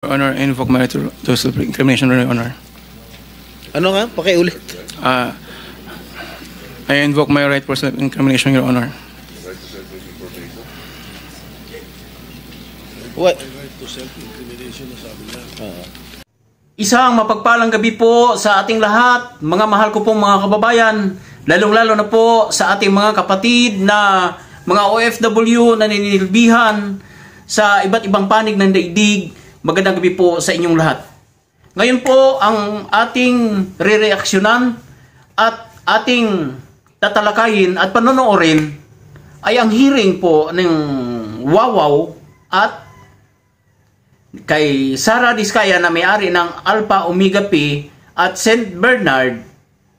Your Honor, I invoke my right to self-incrimination, Your Honor. Ano nga? Pakiulit. I invoke my right for self-incrimination, Your Honor. What? Isang mapagpalang gabi po sa ating lahat, mga mahal ko pong mga kababayan, lalong-lalo na po sa ating mga kapatid na mga OFW na ninilbihan sa iba't ibang panig ng daigdig. Magandang gabi po sa inyong lahat. Ngayon po ang ating re-reaksyonan at ating tatalakayin at panonoorin ay ang hearing po ng Wawaw at kay Sara Diskaya na may-ari ng Alpha Omega P at St. Bernard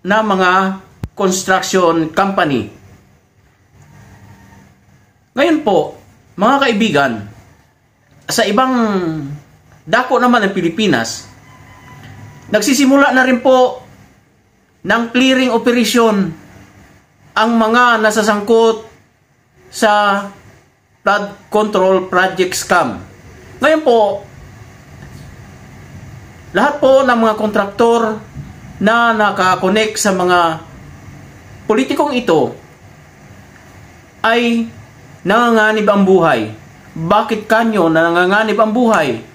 na mga construction company. Ngayon po, mga kaibigan, sa ibang dako naman ng Pilipinas, nagsisimula na rin po ng clearing operation ang mga nasasangkot sa flood control project scam. Ngayon po, lahat po ng mga kontraktor na nakakonect sa mga politikong ito ay nanganganib ang buhay. Bakit kanyo na nanganganib ang buhay?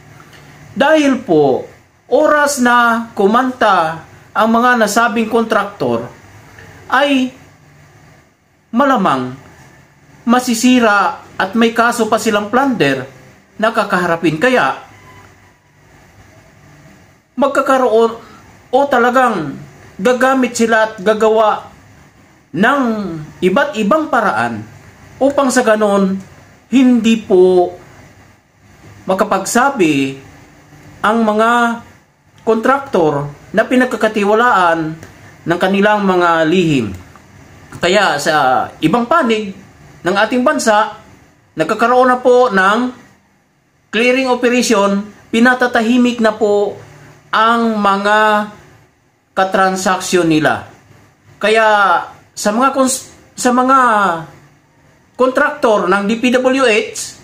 Dahil po, oras na kumanta ang mga nasabing kontraktor ay malamang masisira at may kaso pa silang plunder na kakaharapin. Kaya magkakaroon o talagang gagamit sila at gagawa ng iba't ibang paraan upang sa ganon hindi po makapagsabi ang mga kontraktor na pinagkakatiwalaan ng kanilang mga lihim. Kaya sa ibang panig ng ating bansa, nagkakaroon na po ng clearing operation, pinatatahimik na po ang mga katransaksyon nila. Kaya sa mga kontraktor ng DPWH,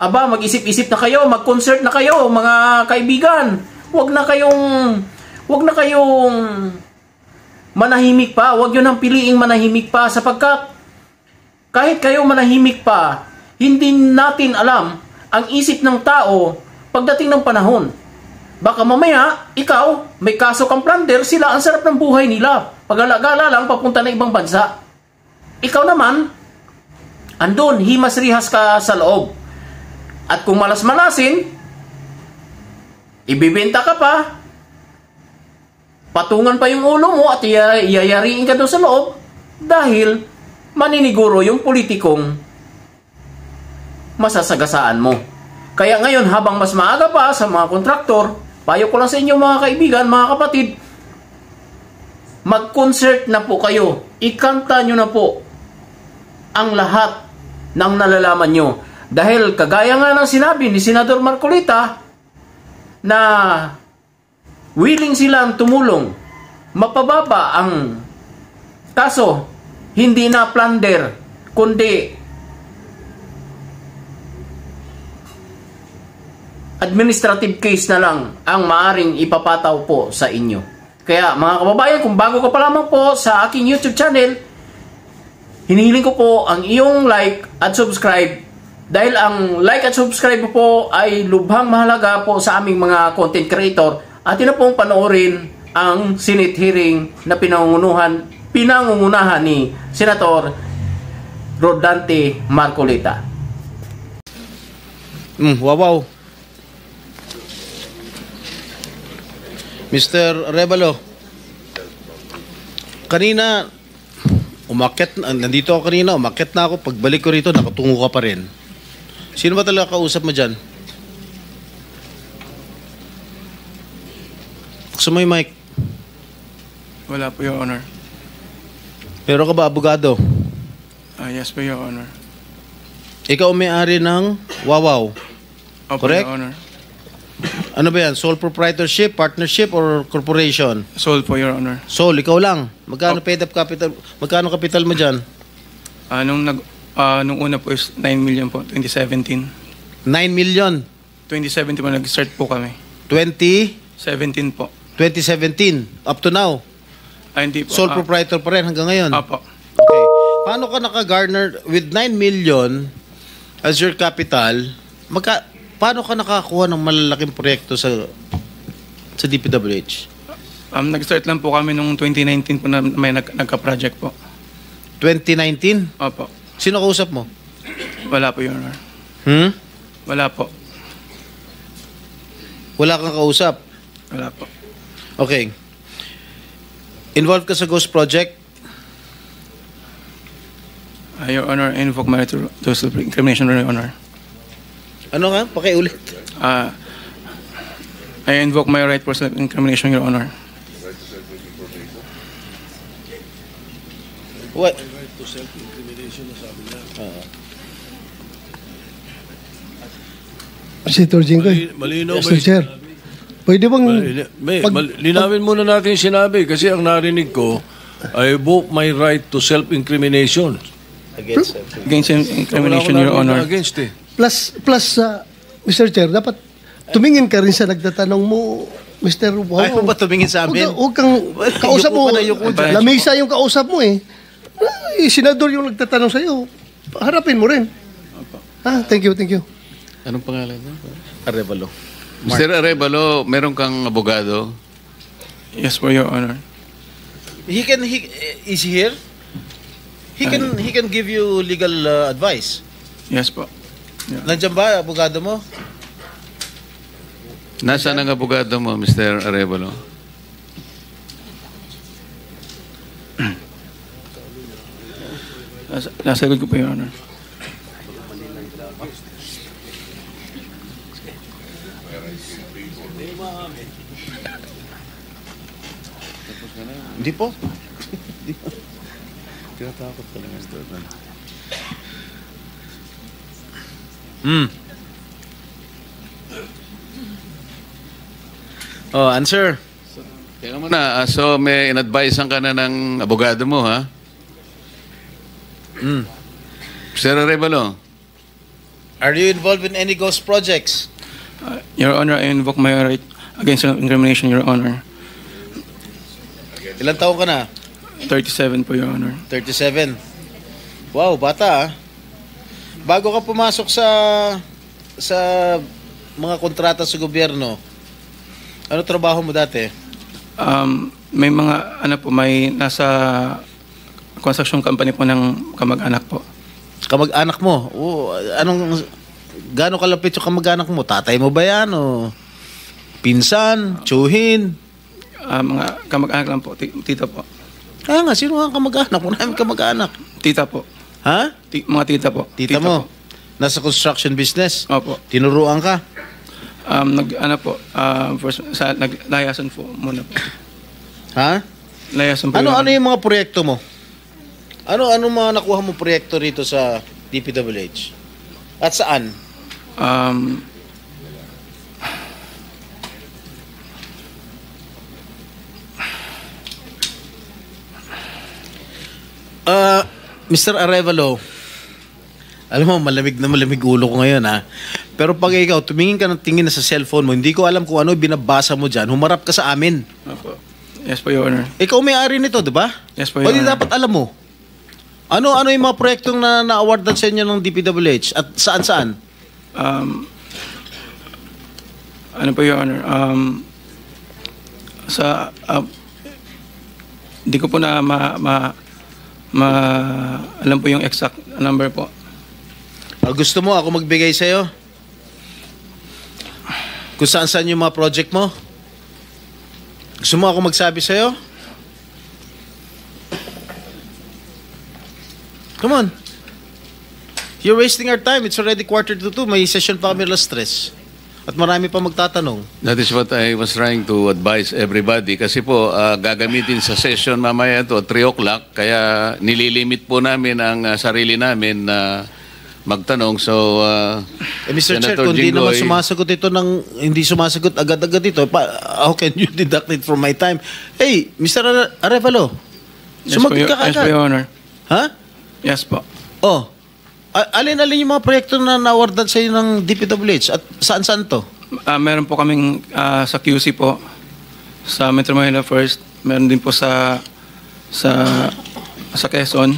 aba, mag-isip-isip na kayo, mag-concert na kayo, mga kaibigan. Huwag na kayong manahimik pa. Huwag nyo nang piliing manahimik pa, sapagkat kahit kayo manahimik pa, hindi natin alam ang isip ng tao pagdating ng panahon. Baka mamaya, ikaw, may kaso kang plunder, sila ang sarap ng buhay nila. Pag-alagala lang, papunta na ibang bansa. Ikaw naman, andun, himas-rihas ka sa loob. At kung malas-malasin, ibibenta ka pa, patungan pa yung ulo mo at iyayariin ka doon sa loob dahil maniniguro yung politikong masasagasaan mo. Kaya ngayon, habang mas maaga pa sa mga kontraktor, payo ko lang sa inyo mga kaibigan, mga kapatid, mag-concert na po kayo. Ikanta nyo na po ang lahat ng nalalaman nyo. Dahil kagaya nga ng sinabi ni Senador Marcolita na willing silang tumulong, mapababa ang kaso, hindi na plunder, kundi administrative case na lang ang maaring ipapataw po sa inyo. Kaya mga kababayan, kung bago ka pa lamang po sa aking YouTube channel, hinihiling ko po ang iyong like at subscribe. Dahil ang like at subscribe po ay lubhang mahalaga po sa aming mga content creator. At yun na pong panoorin ang Senate hearing na pinangungunahan ni Senator Rodante Marcolita. Wow. Mr. Revalo, kanina, nandito ako kanina, umakyat na ako. Pagbalik ko rito, nakatungo ka pa rin. Sino ba talaga kausap mo dyan? Buksan mo yung mic. Wala po, Your Honor. Pero ka ba abogado? Yes po, Your Honor. Ikaw may-ari ng Wawaw. Opo, Correct? Your Honor. Ano ba yan? Sole proprietorship, partnership, or corporation? Sole po, Your Honor. Sole, ikaw lang. Magkano paid up capital? Magkano capital mo dyan? Nung una po is 9 million po, 2017. 9 million. 2017 po nag-start po kami. 2017 17 po. up to now. Hindi po. Sole proprietor pa rin hanggang ngayon. Apo. Okay. Paano ka naka-garner with 9 million as your capital? Paano ka nakakuha ng malalaking proyekto sa DPWH? Nag-start lang po kami nung 2019 po na may nagka-project po. 2019? Opo. Sino kausap mo? Wala po, Your Honor. Wala po. Wala kang kausap? Wala po. Okay. Involved ka sa Ghost Project? Your Honor, I invoke my right to self-incrimination, Your Honor. Ano nga? Pakiulit. I invoke my right for self-incrimination, Your Honor. What? Right to self-incrimination na sabi niya. Senator Jinggoy. Malinaw ba Mr. Chair. Pwede bang... linawin muna natin yung sinabi kasi ang narinig ko, I invoke my right to self-incrimination. Against Against self-incrimination, Your Honor. Against eh. Plus, Mr. Chair, dapat tumingin ka rin sa nagtatanong mo, Mr. Wow. Ayaw ba tumingin sa amin? Huwag kang kausap Yuko mo. ka na, yuko dyan. Lamesa yung kausap mo eh. Senador yung nagtatanong sa'yo. Harapin mo rin. Thank you. Anong pangalan niya? Arevalo. Mr. Arevalo, meron kang abogado? Yes po, Your Honor. Is he here? He can give you legal advice. Yes po. Nandiyan ba abogado mo? Nasaan ang abogado mo, Mr. Arevalo? Nasa likod ko po, Your Honor. Hindi po. Tinatakot ka lang, Mr. Arevalo. Oh, answer. Teka muna, so may in-advisean ka na ng abogado mo, ha? Mr. Arevalo, Are you involved in any ghost projects? Your Honor, I invoke my right against self-incrimination, Your Honor. Ilang taon ka na? 37 po, Your Honor. 37. Wow, bata ah. Bago ka pumasok sa mga kontrata sa gobyerno, ano trabaho mo dati? May mga, may nasa construction company po ng kamag-anak po. Kamag-anak mo? Gaano kalapit yung kamag-anak mo? Tatay mo ba yan? O pinsan? Tsuhin? Mga kamag-anak lang po, tita po. Nga, sino nga kamag-anak? Wala namin kamag-anak. Tita po. Ha? Mga tita po. Tita mo? Nasa construction business? Opo. Tinuruan ka? Naglayasan po muna po. Ha? Layasan po. Ano yung mga proyekto mo? Ano mga nakuha mo proyekto rito sa DPWH? At saan? Mr. Arevalo, alam mo, malamig ulo ko ngayon ha. Pero pag ikaw, tumingin ka ng tingin na sa cellphone mo, hindi ko alam kung ano binabasa mo dyan, humarap ka sa amin. Opo. Yes po, Your Honor. Ikaw may-ari nito, di ba? Yes po, O Your di Honor. dapat alam mo. Ano yung mga proyektong na-awardan sa inyo ng DPWH? At saan-saan? Ano po, Your Honor? Hindi ko po na alam po yung exact number po. Gusto mo ako magbigay sa'yo? Kung saan-saan yung mga project mo? Gusto mo ako magsabi sa'yo? Come on. You're wasting our time. It's already 1:45. May session pa kami alas 3. At marami pa magtatanong. that is what I was trying to advise everybody. Kasi po, gagamitin sa session mamaya to 3 o'clock. Kaya nililimit po namin ang sarili namin na magtanong. So, Mr. Chair, Senator kung di naman Jinggoy, sumasagot ito hindi sumasagot agad-agad ito, how can you deduct it from my time? Hey, Mr. Arevalo, Yes po, sumagot ka Yes po, agad. Your Honor. Ha? Yes po. Oh, Alin-alin yung mga proyekto na na-awardan sa ng DPWH at saan-saan to? Meron po kaming sa QC po, sa Metro Manila First. Meron din po sa Quezon.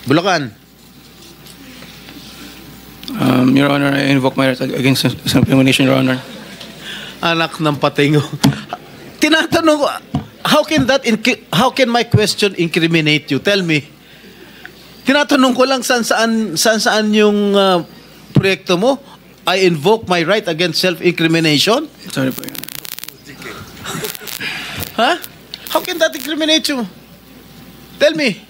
Bulacan. Your Honor, I invoke my right against self-incrimination, Your Honor. Anak ng patingo. Tinatanong ko, how can my question incriminate you? Tell me. Tinatanong ko lang saan yung proyekto mo? I invoke my right against self-incrimination? Sorry po, Your Honor. Ha? How can that incriminate you? Tell me.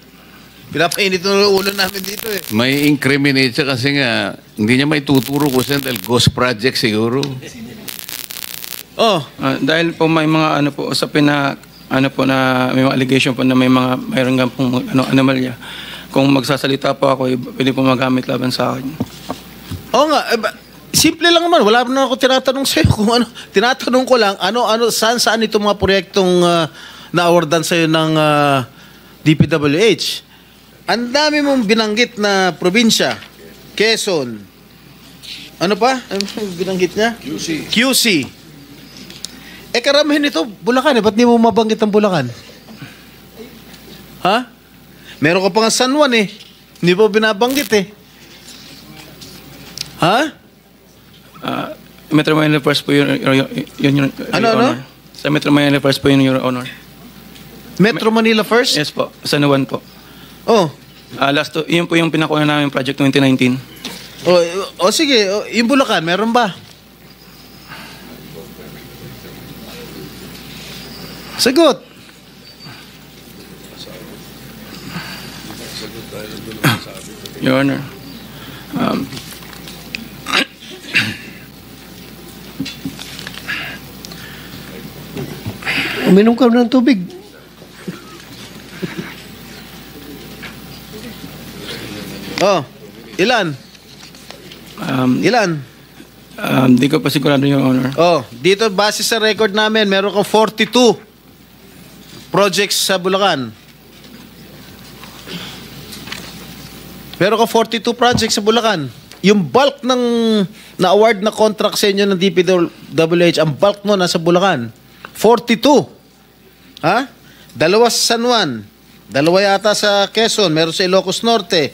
Pinapainit ng ulo namin dito eh. May incriminate siya kasi nga, hindi niya may tuturo ko siya dahil ghost project siguro. Oh. Dahil po may mga usapin na na may mga allegation po na mayroon nga pong anomalya. Kung magsasalita po ako, pwede po magamit laban sa akin. Oo nga, simple lang naman. Wala na ako tinatanong sa'yo kung ano. Tinatanong ko lang, saan itong mga proyektong na-awardan sa'yo ng DPWH. Ang dami mong binanggit na probinsya. Quezon. Ano pa? Ano binanggit niya? QC. Karamihan ito, Bulacan. Ba't di mo mabanggit ang Bulacan? Ha? Meron ka pa nga San Juan eh. Hindi mo binabanggit eh. Ha? Metro Manila First po yun, Your Honor. Sa Metro Manila First po yun, Your Honor. Metro Manila First? Yes po, San Juan po. Oh. Yun po yung pinakuha namin project 2019. Sige, yung Bulacan, meron ba? Sagot. Your Honor. Uminom ka ng tubig. Ilan? Ilan? Di ko pa sigurado, Your Honor. Dito base sa record namin, meron kang 42 projects sa Bulacan. Meron kang 42 projects sa Bulacan. Yung bulk ng na-award na contract sa inyo ng DPWH, ang bulk no nasa Bulacan. 42. Ha? 2 sa San Juan. 2 yata sa Quezon. Meron sa Ilocos Norte.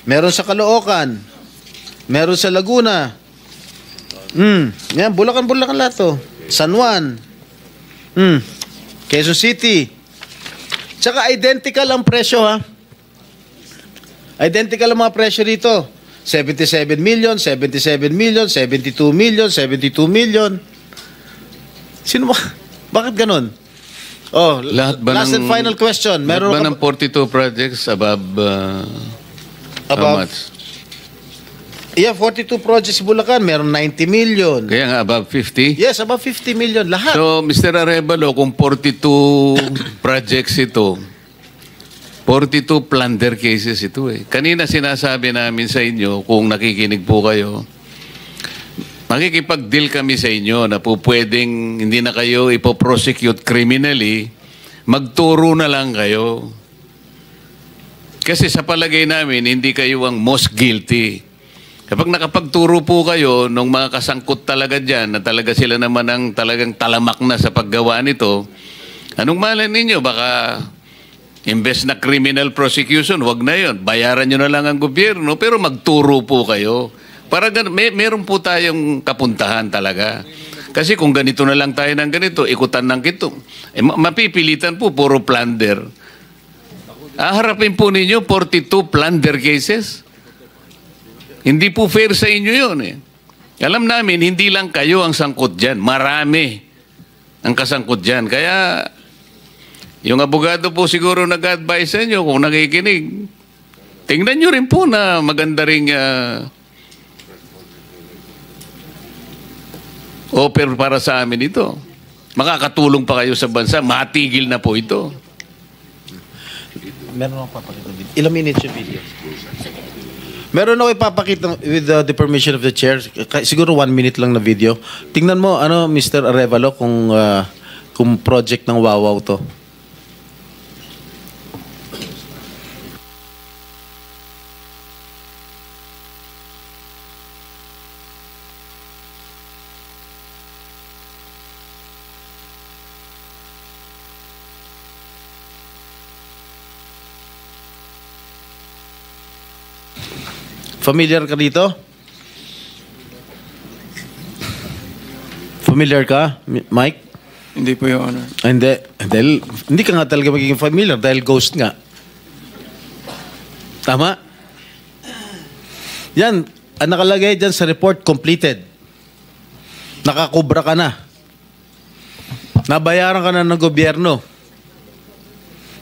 Meron sa Caloocan. Meron sa Laguna. Yan, Bulacan lahat to. San Juan. Quezon City. Tsaka identical ang presyo ha. Identical ang mga presyo dito. 77 million, 77 million, 72 million, 72 million. Sino ba? Bakit ganun? Lahat ba last and final question. Meron ba ng 42 projects above how much? Yeah, 42 projects sa Bulacan, meron 90 million. Kaya nga above 50? Yes, above 50 million. Lahat. So, Mr. Arevalo, kung 42 projects ito, 42 plunder cases ito eh. Kanina sinasabi namin sa inyo, kung nakikinig po kayo, makikipag-deal kami sa inyo na po pwedeng hindi na kayo ipoprosecute criminally, magturo na lang kayo. Kasi sa palagay namin, hindi kayo ang most guilty. Kapag nakapagturo po kayo nung mga kasangkot talaga dyan, na talaga sila naman ang talagang talamak na sa paggawa nito, anong malay ninyo? Baka imbes na criminal prosecution, wag na yon. Bayaran nyo na lang ang gobyerno, pero magturo po kayo. Para meron po tayong kapuntahan talaga. Kasi kung ganito na lang tayo ng ganito, ikutan ng kito, mapipilitan po, puro plunder. Harapin po ninyo 42 plunder cases. Hindi po fair sa inyo yun eh. Alam namin, hindi lang kayo ang sangkot dyan. Marami ang kasangkot dyan. Kaya, yung abogado po siguro nag-advise sa inyo kung nakikinig. Tingnan nyo rin po na maganda ring offer para sa amin ito. Makakatulong pa kayo sa bansa. Matigil na po ito. Meron ako papakita video. Ilang minutes yung video? Meron ako ipapakita with the permission of the chair. Siguro 1 minute lang na video. Tingnan mo, Mr. Arevalo, kung project ng Wawaw to. Familiar ka dito? Familiar ka, Mike? Hindi po, Your Honor. Hindi. Dahil, hindi ka nga talaga magiging familiar dahil ghost nga. Tama? Yan, ang nakalagay dyan sa report, completed. Nakakubra ka na. Nabayaran ka na ng gobyerno.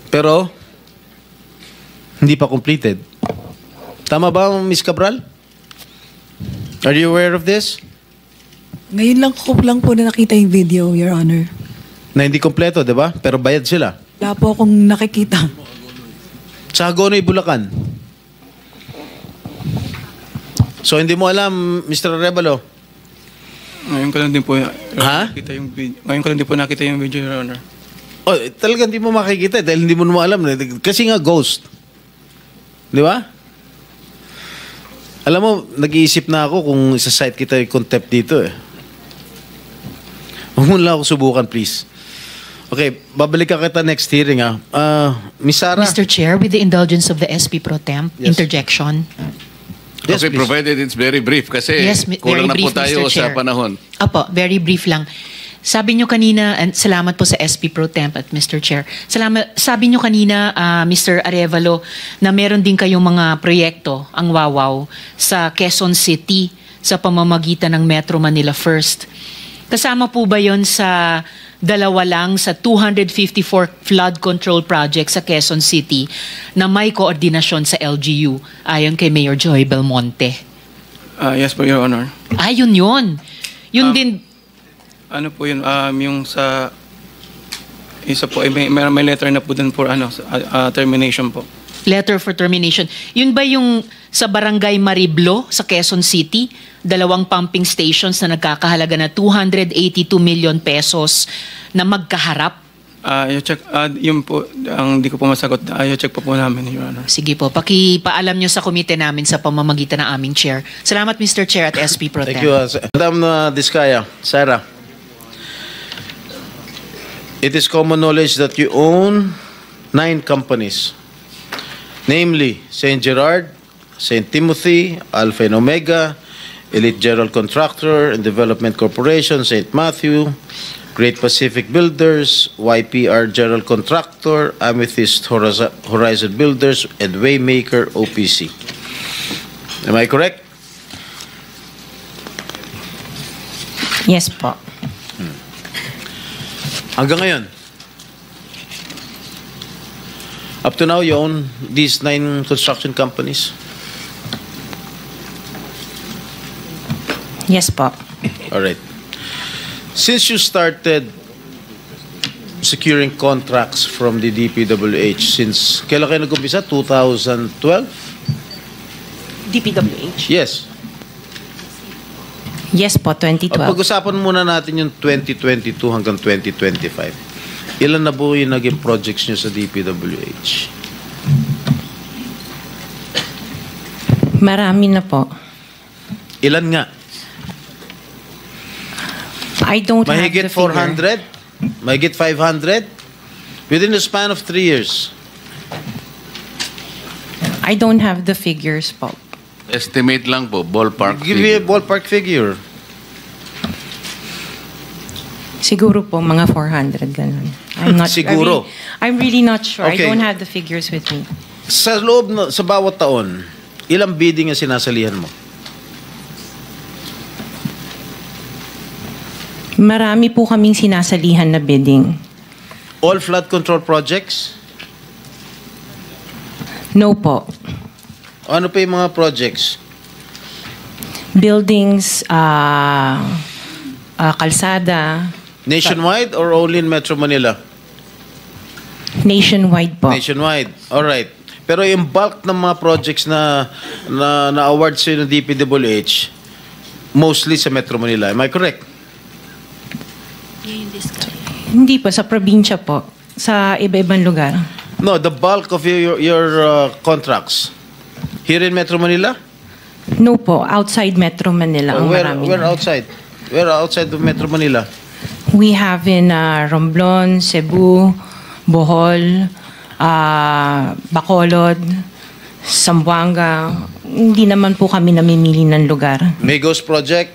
Pero, hindi pa completed. Tama ba, Ms. Cabral? Are you aware of this? Ngayon lang po na nakita yung video, Your Honor. Na hindi kompleto, di ba? Pero bayad sila. Wala po akong nakikita. Sa Hagonoy, Bulacan. So, hindi mo alam, Mr. Arevalo? Ngayon ko lang din po, Ha? nakita yung video. Ngayon ko lang din po nakita yung video, Your Honor. Oh, talagang hindi mo makikita dahil hindi mo naman alam. Kasi nga ghost. Di ba? Alam mo, nag-iisip na ako kung isa-site kita yung contempt dito eh. Huwag mo lang ako subukan, please. Okay, babalik ka kita next hearing ha. Miss Sarah? Mr. Chair, with the indulgence of the SP Pro Temp, Yes. interjection. Yes, Okay, please. provided it's very brief kasi Yes, kulang very na po brief, tayo Mr. sa Chair. panahon. Apo, very brief lang. Sabi nyo kanina, and salamat po sa SP Pro Temp at Mr. Chair. Salamat, sabi nyo kanina, Mr. Arevalo, na meron din kayong mga proyekto, ang Wawaw, sa Quezon City sa pamamagitan ng Metro Manila First. Kasama po ba yon sa dalawa lang sa 254 flood control projects sa Quezon City na may koordinasyon sa LGU ayon kay Mayor Joy Belmonte? Yes po, Your Honor. Ayun yun. Yun din. Ano po yun, yung sa isa po, may letter na po dun for termination po. Letter for termination. Yun ba yung sa Barangay Mariblo sa Quezon City? 2 pumping stations na nagkakahalaga na 282 million pesos na magkaharap? I-check, yun po, ang di ko po masagot, i-check po namin, Your Honor. Sige po, pakipaalam nyo sa komite namin sa pamamagitan ng aming chair. Salamat, Mr. Chair at SP Pro Tem. Thank you. Madam Diskaya, Sarah. It is common knowledge that you own 9 companies. Namely, St. Gerard, St. Timothy, Alpha and Omega, Elite General Contractor and Development Corporation, St. Matthew, Great Pacific Builders, YPR General Contractor, Amethyst Horizon Builders, and Waymaker OPC. Am I correct? Yes po. Hanggang ngayon, up to now, you own these 9 construction companies? Yes po. All right. Since you started securing contracts from the DPWH, since kailan kayo nag-umpisa? 2012? DPWH? Yes. Yes po, 2012. Pag-usapan muna natin yung 2022 hanggang 2025. Ilan na po yung naging projects nyo sa DPWH? Marami na po. Ilan nga? I don't have Mahigit the figure. 400? Mahigit 500? Within the span of 3 years. I don't have the figures po. Estimate lang po, ballpark. Give me a figure. ballpark figure. Siguro po, mga 400, ganun. I'm not Siguro. I'm really not sure. Okay. I don't have the figures with me. Sa loob, sa bawat taon, ilang bidding ang sinasalihan mo? Marami po kaming sinasalihan na bidding. All flood control projects? No po. Ano pa yung mga projects? Buildings, kalsada, Nationwide or only in Metro Manila? nationwide po. Nationwide. Alright. Pero yung bulk ng mga projects na award sa'yo ng DPWH, mostly sa Metro Manila. Am I correct? Hindi po, sa probinsya po. Sa iba-ibang lugar. No, the bulk of your contracts. Here in Metro Manila? No po, outside Metro Manila. Ang marami Where na. outside? Where outside of Metro Manila? We have in Romblon, Cebu, Bohol, Bacolod, Zamboanga, hindi naman po kami namimili ng lugar. May ghost project?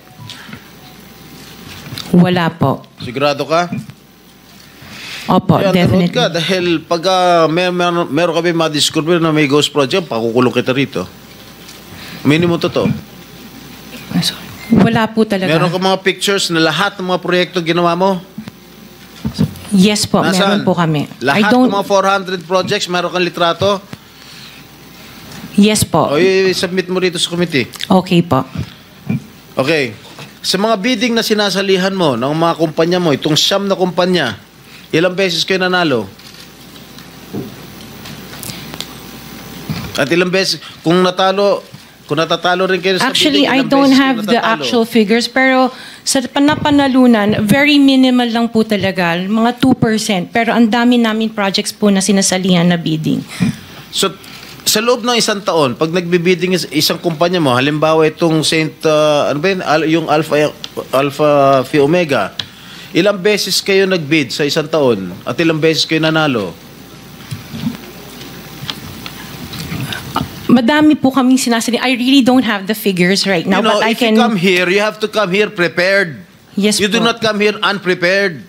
Wala po. Sigurado ka? Opo, Kaya definitely. ka dahil pag meron kami ma-discover na may ghost project, pakukulong kita rito. Minimum totoo. Wala po talaga. Meron ka mga pictures na lahat ng mga proyekto ginawa mo? Yes po, Nasaan? meron po kami. Lahat ng mga 400 projects, meron kang litrato? Yes po. O i-submit mo rito sa committee. Okay po. Okay. Sa mga bidding na sinasalihan mo ng mga kumpanya mo, itong siyam na kumpanya, ilang beses kayo nanalo? At ilang beses, kung natatalo rin kayo sa Actually, bidding, I ilang don't beses kayo have the natatalo? actual figures, pero sa napanalunan, very minimal lang po talaga, mga 2%. Pero ang dami namin projects po na sinasalihan na bidding. So, sa loob ng isang taon, pag nagbibidding isang kumpanya mo, halimbawa itong yung Alpha Phi Omega, ilang beses kayo nagbid sa isang taon at ilang beses kayo nanalo? Madami po kaming sinasalihan. I really don't have the figures right now, You know, but I if can... you come here, you have to come here prepared. Yes You do po. not come here unprepared.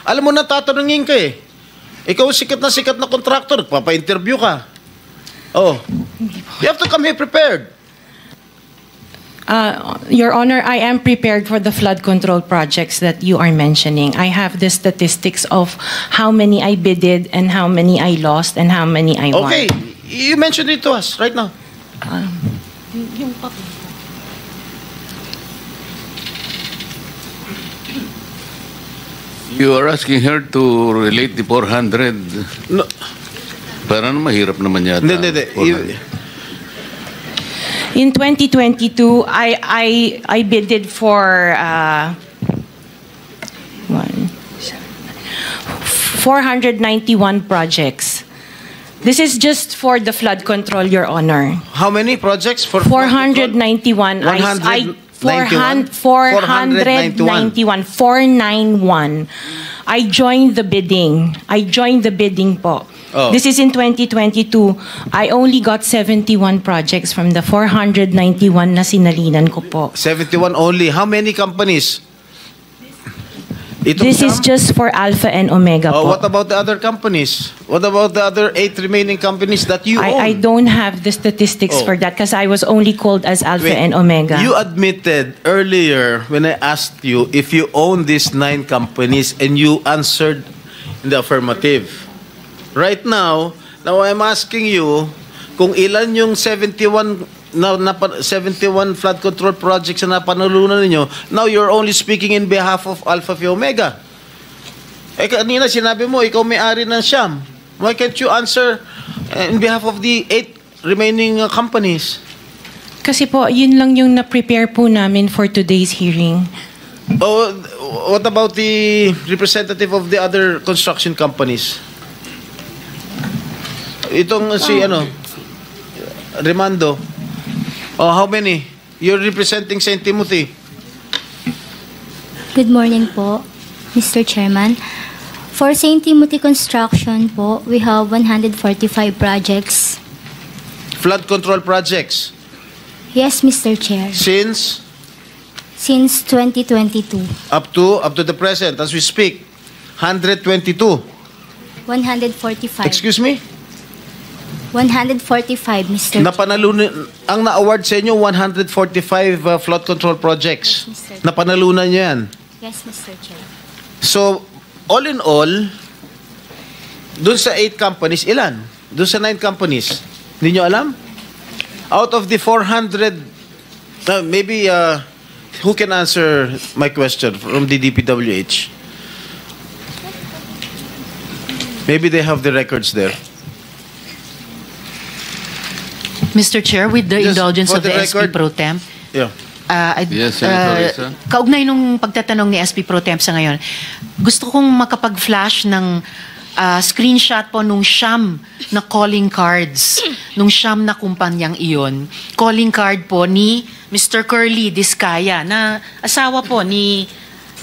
Alam mo na, tatanungin ka eh. Ikaw sikat na contractor, papa-interview ka. Oh. You have to come here prepared. Your Honor, I am prepared for the flood control projects that you are mentioning. I have the statistics of how many I bidded and how many I lost and how many I won. Okay. You mentioned it to us right now. You are asking her to relate the 400. No. Parang mahirap naman yata. Hindi. 400. In 2022, I bidded for 491 projects. This is just for the flood control, Your Honor. How many projects? For 491. 491. I joined the bidding. Po. Oh. This is in 2022. I only got 71 projects from the 491 na sinalinan ko po. 71 only. How many companies? This is just for Alpha and Omega Oh, po. what about the other companies? What about the other 8 remaining companies that you I own? don't have the statistics Oh. for that because I was only called as Alpha Wait, and Omega. You admitted earlier when I asked you if you own these 9 companies and you answered in the affirmative. Right now I'm asking you kung ilan yung 71 flood control projects na napanalunan ninyo. Now you're only speaking in behalf of Alpha Phi Omega. Kanina sinabi mo, ikaw may-ari ng Siam. Why can't you answer in behalf of the 8 remaining companies? Kasi po, yun lang yung na-prepare po namin for today's hearing. Oh, what about the representative of the other construction companies? Itong Remando. Oh, how many? You're representing St. Timothy. Good morning po, Mr. Chairman. For St. Timothy Construction po, we have 145 projects. Flood control projects. Yes, Mr. Chair. Since 2022. up to the present, as we speak, 122. 145. Excuse me? 145, Mr. Napanalunan, ang na-award sa inyo, 145 flood control projects. Yes, Mr. Napanalunan nyo yan. Yes, Mr. Chair. So, all in all, dun sa 8 companies, ilan? Dun sa 9 companies, hindi nyo alam? Out of the 400, maybe, who can answer my question from the DPWH? Maybe they have the records there. Mr. Chair, with the Just indulgence for of the the SP record. Pro Temp, Yeah. Yes, Senator Risa. kaugnay nung pagtatanong ni SP Pro Temp sa ngayon, gusto kong makapag-flash ng screenshot po nung siyam na calling cards, nung siyam na kumpanyang iyon. Calling card po ni Mr. Curly Discaya, na asawa po ni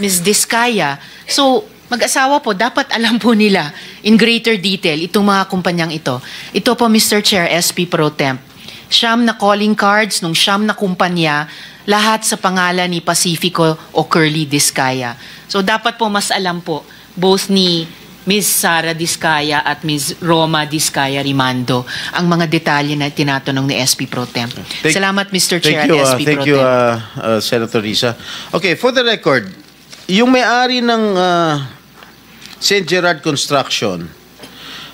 Ms. Discaya. So, mag-asawa po, dapat alam po nila in greater detail itong mga kumpanyang ito. Ito po, Mr. Chair, SP Pro Temp. Siyam na calling cards nung siyam na kumpanya, lahat sa pangalan ni Pacifico o Curly Discaya. So dapat po mas alam po both ni Ms. Sara Discaya at Ms. Roma Discaya Rimando ang mga detalye na tinatanong ni SP Pro Temp. Salamat Mr. Chair at SP Pro Thank you, Temp. Senator Risa. Okay, for the record, yung may-ari ng St. Gerard Construction,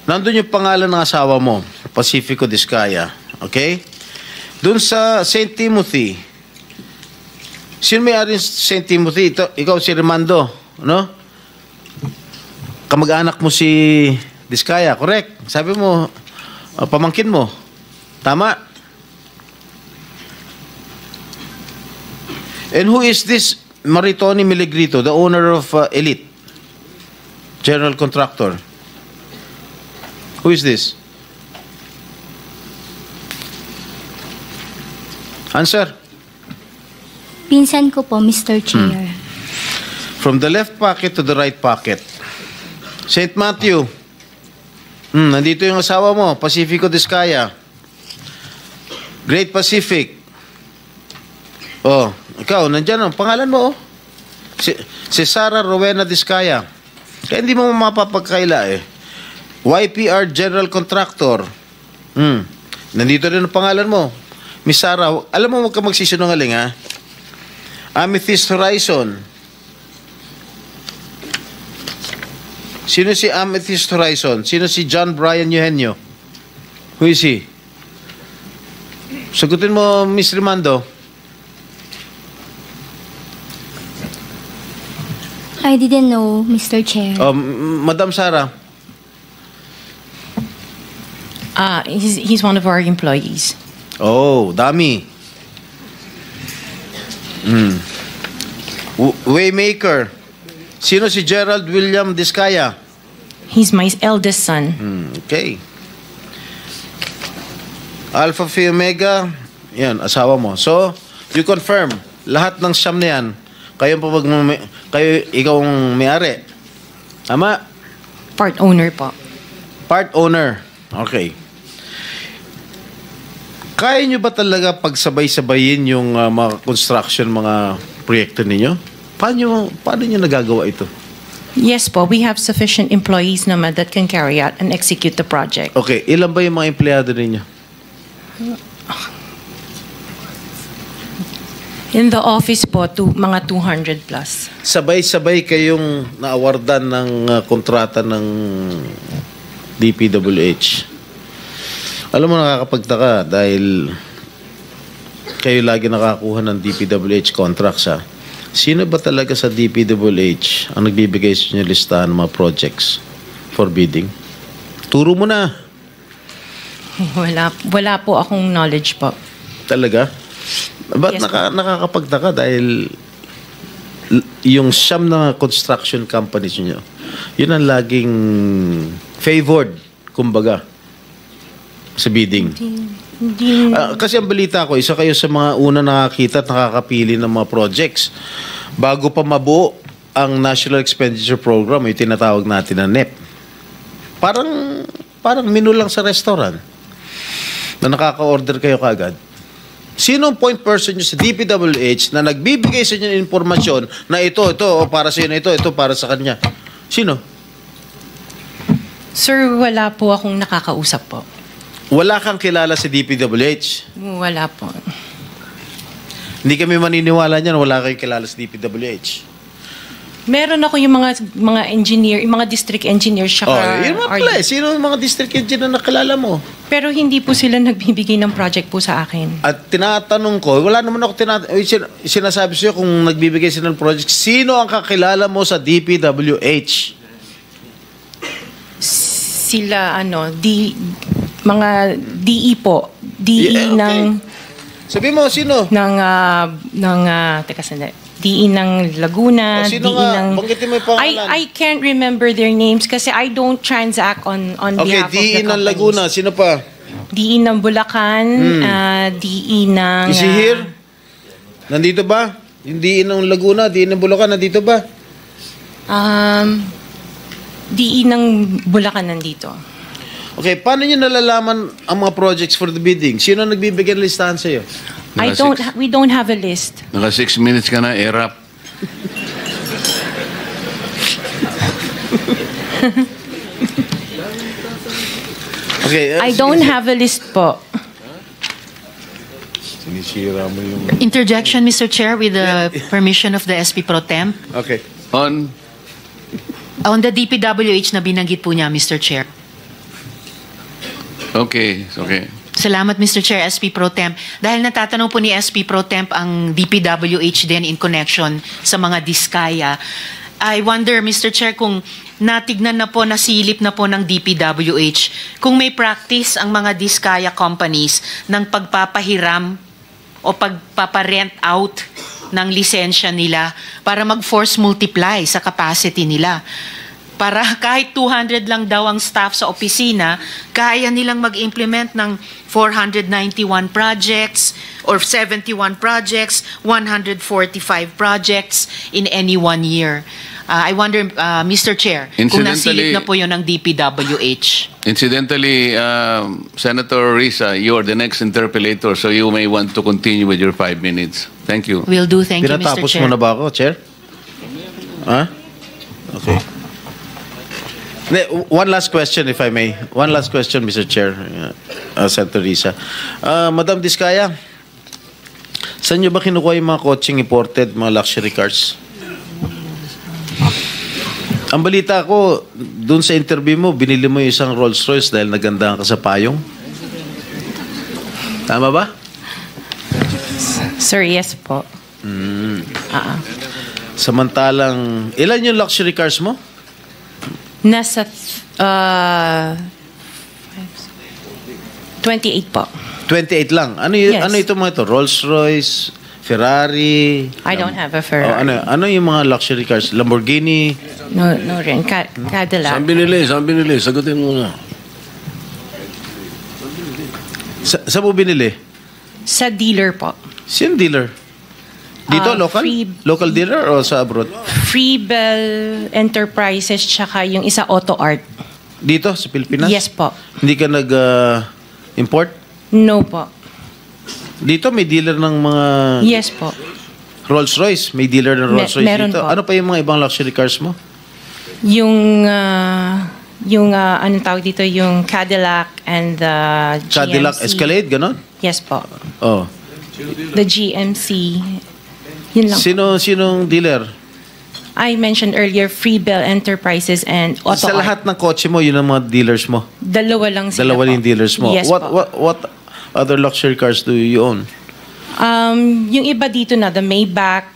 nandun yung pangalan ng asawa mo, Pacifico Discaya. Okay? Doon sa St. Timothy, sino may-ari ng St. Timothy? Ikaw si Rimando, no? Kamag-anak mo si Discaya, correct? Sabi mo, pamangkin mo. Tama? And who is this Maritoni Miligrito, the owner of Elite? General contractor. Who is this? Answer. Pinsan ko po, Mr. Chair. From the left pocket to the right pocket. St. Matthew. Nandito yung asawa mo, Pacifico Discaya. Great Pacific. Oh, ikaw, nandyan ang pangalan mo, oh. Si Sara Rowena Discaya. Kaya hindi mo mapapagkaila, eh. YPR General Contractor. Nandito rin ang pangalan mo. Miss Sara, alam mo, huwag ka magsisinungaling, ha? Amethyst Horizon. Sino si Amethyst Horizon? Sino si John Brian Eugenio? Who is he? Sagutin mo, Miss Rimando. I didn't know, Mr. Chair. Madam Sara. He's one of our employees. Oh, dami. Waymaker. Sino si Gerald William Discaya? He's my eldest son. Okay. Alpha Phi Omega, yan, asawa mo. So, you confirm, lahat ng siyam na yan, ikaw ang may-ari. Tama? Part owner po. Part owner. Okay. Kaya nyo ba talaga pagsabay-sabayin yung mga construction, mga proyekto ninyo? Paano nyo nagagawa ito? Yes po, we have sufficient employees naman that can carry out and execute the project. Okay, ilan ba yung mga empleyado ninyo? In the office po, mga 200 plus. Sabay-sabay kayong naawardan ng kontrata ng DPWH. Alam mo, nakakapagtaka dahil kayo lagi nakakuha ng DPWH contracts, ha? Sino ba talaga sa DPWH ang nagbibigay sa inyo listahan ng mga projects for bidding? Turo mo na. Wala po akong knowledge po. Talaga? Ba't Yes, nakakapagtaka dahil yung siyam na construction companies nyo, yun ang laging favored, kumbaga, sa bidding. Kasi ang balita ko, isa kayo sa mga una nakakita at nakakapili ng mga projects. Bago pa mabuo ang National Expenditure Program, yung tinatawag natin na NEP. Parang menu lang sa restaurant na nakaka-order kayo kaagad. Sino ang point person nyo sa DPWH na nagbibigay sa inyo ng informasyon na ito, para sa inyo, ito para sa kanya? Sino? Sir, wala po akong nakakausap po. Wala kang kilala sa DPWH? Wala po. Hindi kami maniniwala niyan, wala kayong kilala sa DPWH. Meron ako yung mga engineer, yung mga district engineers siya. Yun mga pala. Sino yung mga district engineer na nakilala mo? Pero hindi po sila nagbibigay ng project po sa akin. At tinatanong ko, wala naman ako sinasabi sa'yo kung nagbibigay sila ng project, sino ang kakilala mo sa DPWH? Sila, mga DE po. DE ng... Sabi mo, sino? Teka sandali. DE ng Laguna, sino DE nga? ng... Banggitin mo yung pangalan. I can't remember their names kasi I don't transact on behalf of the companies. DE ng Laguna, sino pa? DE ng Bulacan, DE ng... Is he here? Nandito ba? Yung DE ng Laguna, DE ng Bulacan, nandito ba? DE ng Bulacan nandito. Okay, paano nyo nalalaman ang mga projects for the bidding? Sino nagbibigay ng listahan sa'yo? We don't have a list. Naka 6 minutes ka na, erap. Okay. I don't have a list po. Interjection, Mr. Chair, with the permission of the SP Pro Temp. Okay. On the DPWH na binanggit po niya, Mr. Chair. Okay. Salamat, Mr. Chair, SP Pro Temp. Dahil natatanong po ni SP Pro Temp ang DPWH din in connection sa mga diskaya. I wonder, Mr. Chair, kung natignan na po, nasilip na po ng DPWH, kung may practice ang mga diskaya companies ng pagpapahiram o pagpaparent out ng lisensya nila para mag-force multiply sa capacity nila. Para kahit 200 lang daw ang staff sa opisina, kaya nilang mag-implement ng 491 projects or 71 projects, 145 projects in any 1 year. I wonder, Mr. Chair, kung nasilip na po yun ng DPWH. Incidentally, Senator Risa, you are the next interpellator, so you may want to continue with your 5 minutes. Thank you. Will do. Thank you, Mr. Pinatapos Chair. mo na ba ako, Chair? Ha? Okay. One last question, if I may. One last question, Mr. Chair, Senator Risa. Madam Diskaya, saan nyo ba kinukuha yung mga coaching imported, mga luxury cars? Ang balita ko, dun sa interview mo, binili mo yung isang Rolls Royce dahil nagandahan ka sa payong. Tama ba? Sir, yes po. Samantalang, ilan yung luxury cars mo? Nasa 28 po. 28 lang. Ano Yes. ano ito mga ito? Rolls Royce, Ferrari. I don't have a Ferrari. Ano yung mga luxury cars? Lamborghini. No rin. Cadillac. Saan binili? Sagutin mo na. Saan mo binili? Sa dealer po. Sino dealer? Dito, local? Local dealer o sa abroad? Freebell Enterprises tsaka yung isa Auto Art. Dito, sa Pilipinas? Yes po. Hindi ka nag-import? No po. Dito, may dealer ng mga Yes po. Rolls Royce. May dealer ng Rolls Royce meron dito. po. Ano pa yung mga ibang luxury cars mo? Yung anong tawag dito, yung Cadillac and the GMC. Cadillac Escalade, ganon? Yes po. Oh. The GMC. Yun lang. Sinong dealer? I mentioned earlier Freebell Enterprises and Auto Sa Art. lahat ng kotse mo, yun ang mga dealers mo? Dalawa lang sila Dalawa po. yung dealers mo? Yes po. What other luxury cars do you own? Yung iba dito na, the Maybach.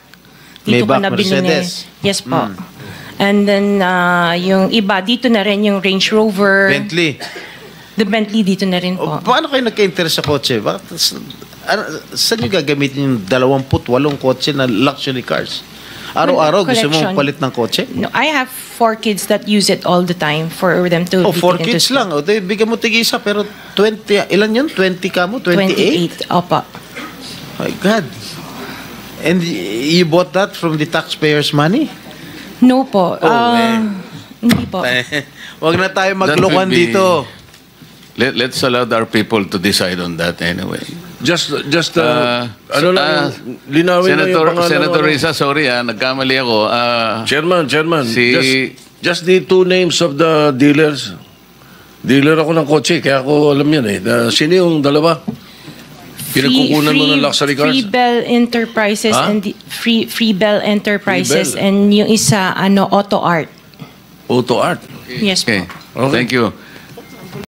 Dito ko Maybach, na binili. Mercedes. Yes po. And then, yung iba, dito na rin yung Range Rover. Bentley. The Bentley dito na rin po. Paano kayo nagka-interest sa kotse? Saan nyo gagamitin yung 28 kotse na luxury cars? Araw-araw gusto mo Collection. palit ng kotse? No, I have 4 kids that use it all the time for them to Oh, be 4 taken to kids school. lang. O, bigyan mo tig-isa, pero 20, ilan yun? 20 ka mo? 28? 28. Opo. My God. And you bought that from the taxpayers' money? No po. Hindi po. Wag na tayo That will maglokohan be- dito. Let's allow our people to decide on that anyway. Just linawin na yung pangalan. Senator Risa, sorry nagkamali ako. Chairman, Si- just the 2 names of the dealers. Dealer ako ng kotse, kaya ako alam yan eh. Sino yung dalawa? Pinagkukunan mo ng luxury cars? Freebell Enterprises Ha? and Freebell Enterprises Freebell. and yung isa Auto Art. Auto Art. Yes po. Okay. Thank you.